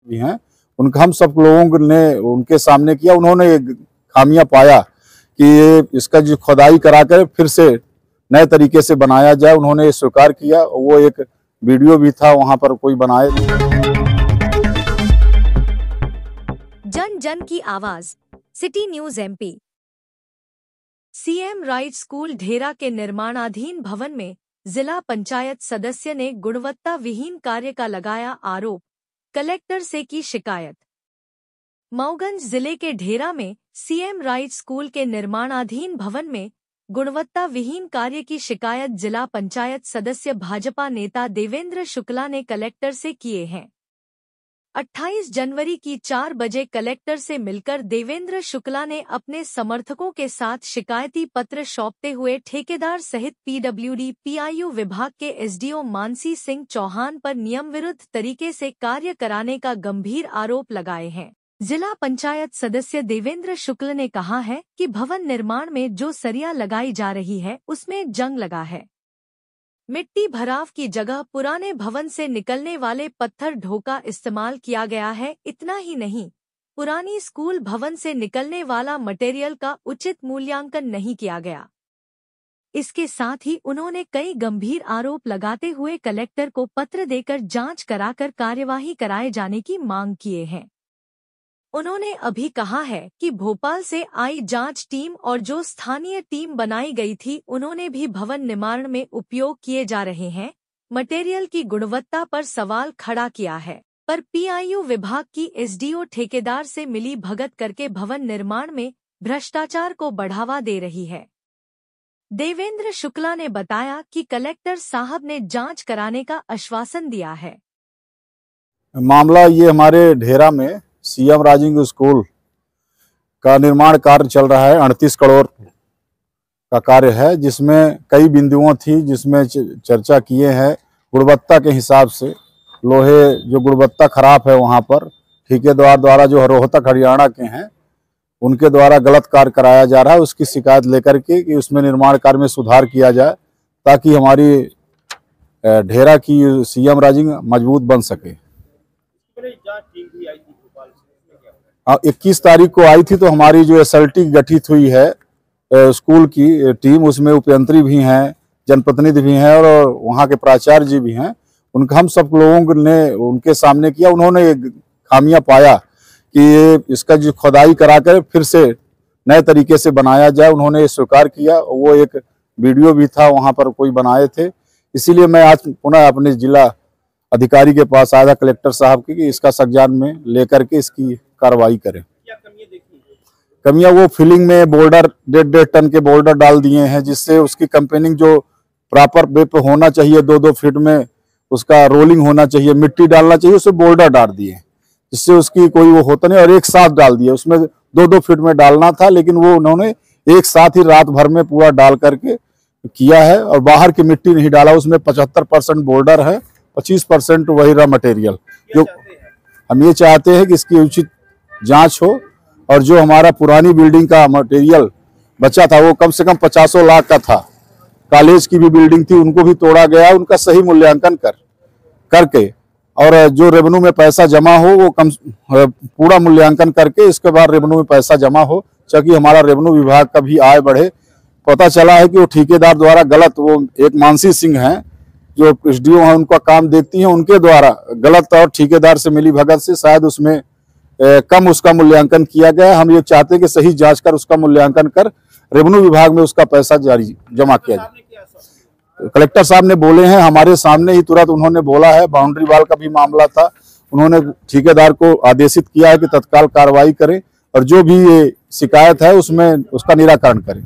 भी हैं, उनका हम सब लोगों ने उनके सामने किया। उन्होंने खामियां पाया कि ये इसका जो खुदाई कराकर फिर से नए तरीके से बनाया जाए, उन्होंने स्वीकार किया। वो एक वीडियो भी था वहां पर कोई बनाए। जन जन की आवाज, city news MP. CM right school ढेरा के निर्माणाधीन भवन में जिला पंचायत सदस्य ने गुणवत्ता विहीन कार्य का लगाया आरोप, कलेक्टर से की शिकायत। मऊगंज जिले के ढेरा में सीएम राइट स्कूल के निर्माणाधीन भवन में गुणवत्ता विहीन कार्य की शिकायत जिला पंचायत सदस्य भाजपा नेता देवेंद्र शुक्ला ने कलेक्टर से किए हैं। 28 जनवरी की 4 बजे कलेक्टर से मिलकर देवेंद्र शुक्ला ने अपने समर्थकों के साथ शिकायती पत्र सौंपते हुए ठेकेदार सहित पीडब्ल्यूडी पीआईयू विभाग के एसडीओ मानसी सिंह चौहान पर नियम विरुद्ध तरीके से कार्य कराने का गंभीर आरोप लगाए हैं। जिला पंचायत सदस्य देवेंद्र शुक्ल ने कहा है कि भवन निर्माण में जो सरिया लगाई जा रही है उसमें जंग लगा है। मिट्टी भराव की जगह पुराने भवन से निकलने वाले पत्थर ढोका इस्तेमाल किया गया है। इतना ही नहीं, पुरानी स्कूल भवन से निकलने वाला मटेरियल का उचित मूल्यांकन नहीं किया गया। इसके साथ ही उन्होंने कई गंभीर आरोप लगाते हुए कलेक्टर को पत्र देकर जांच कराकर कार्यवाही कराए जाने की मांग किए हैं। उन्होंने अभी कहा है कि भोपाल से आई जांच टीम और जो स्थानीय टीम बनाई गई थी उन्होंने भी भवन निर्माण में उपयोग किए जा रहे हैं मटेरियल की गुणवत्ता पर सवाल खड़ा किया है, पर पीआईयू विभाग की एसडीओ ठेकेदार से मिली भगत करके भवन निर्माण में भ्रष्टाचार को बढ़ावा दे रही है। देवेंद्र शुक्ला ने बताया कि कलेक्टर साहब ने जांच कराने का आश्वासन दिया है। मामला ये हमारे ढेरा में सीएम राइजिंग स्कूल का निर्माण कार्य चल रहा है। 38 करोड़ का कार्य है, जिसमें कई बिंदुओं थी, जिसमें चर्चा किए हैं गुणवत्ता के हिसाब से। लोहे जो गुणवत्ता खराब है वहां पर ठेकेदार द्वारा जो रोहतक हरियाणा के हैं उनके द्वारा गलत कार्य कराया जा रहा है, उसकी शिकायत लेकर के कि उसमें निर्माण कार्य में सुधार किया जाए ताकि हमारी ढेरा की सीएम राइजिंग मजबूत बन सके। 21 तारीख को आई थी, तो हमारी जो एसएलटी गठित हुई है स्कूल की टीम, उसमें उपयंत्री भी हैं, जनप्रतिनिधि भी हैं और वहाँ के प्राचार्य जी भी हैं। उनका हम सब लोगों ने उनके सामने किया। उन्होंने खामियां पाया कि ये इसका जो खुदाई कराकर फिर से नए तरीके से बनाया जाए, उन्होंने स्वीकार किया। वो एक वीडियो भी था वहाँ पर कोई बनाए थे। इसीलिए मैं आज पुनः अपने जिला अधिकारी के पास आया था, कलेक्टर साहब की, कि इसका संज्ञान में लेकर के इसकी कार्रवाई करें। कमियां वो फिलिंग में बोल्डर 1.5 टन के बोल्डर डाल दिए हैं, जिससे उसकी कंपेनिंग जो प्रॉपर वे पे होना चाहिए 2-2 फीट में उसका रोलिंग होना चाहिए, मिट्टी डालना चाहिए, उससे बोल्डर डाल दिए, जिससे उसकी कोई वो होता नहीं। और एक साथ डाल दिए, उसमें 2-2 फीट में डालना था, लेकिन वो उन्होंने एक साथ ही रात भर में पूरा डाल करके किया है। और बाहर की मिट्टी नहीं डाला, उसमें 75% बोल्डर है, 25% वही रॉ मटेरियल। जो हम ये चाहते हैं कि इसकी उचित जांच हो और जो हमारा पुरानी बिल्डिंग का मटेरियल बचा था वो कम से कम 50 लाख का था। कॉलेज की भी बिल्डिंग थी, उनको भी तोड़ा गया, उनका सही मूल्यांकन करके और जो रेवेन्यू में पैसा जमा हो वो पूरा मूल्यांकन करके इसके बाद रेवेन्यू में पैसा जमा हो, ताकि हमारा रेवेन्यू विभाग का भी आय बढ़े। पता चला है कि वो ठेकेदार द्वारा गलत, वो एक मानसी सिंह हैं जो एसडीओ हैं, उनका काम देखती हैं, उनके द्वारा गलत और ठेकेदार से मिली भगत से शायद उसमें कम उसका मूल्यांकन किया गया। हम ये चाहते हैं कि सही जांच कर उसका मूल्यांकन कर रेवेन्यू विभाग में उसका पैसा जमा किया जाए। कलेक्टर साहब ने बोले हैं हमारे सामने ही, तुरंत उन्होंने बोला है। बाउंड्री वाल का भी मामला था, उन्होंने ठेकेदार को आदेशित किया है कि तत्काल कार्रवाई करें और जो भी ये शिकायत है उसमें उसका निराकरण करें।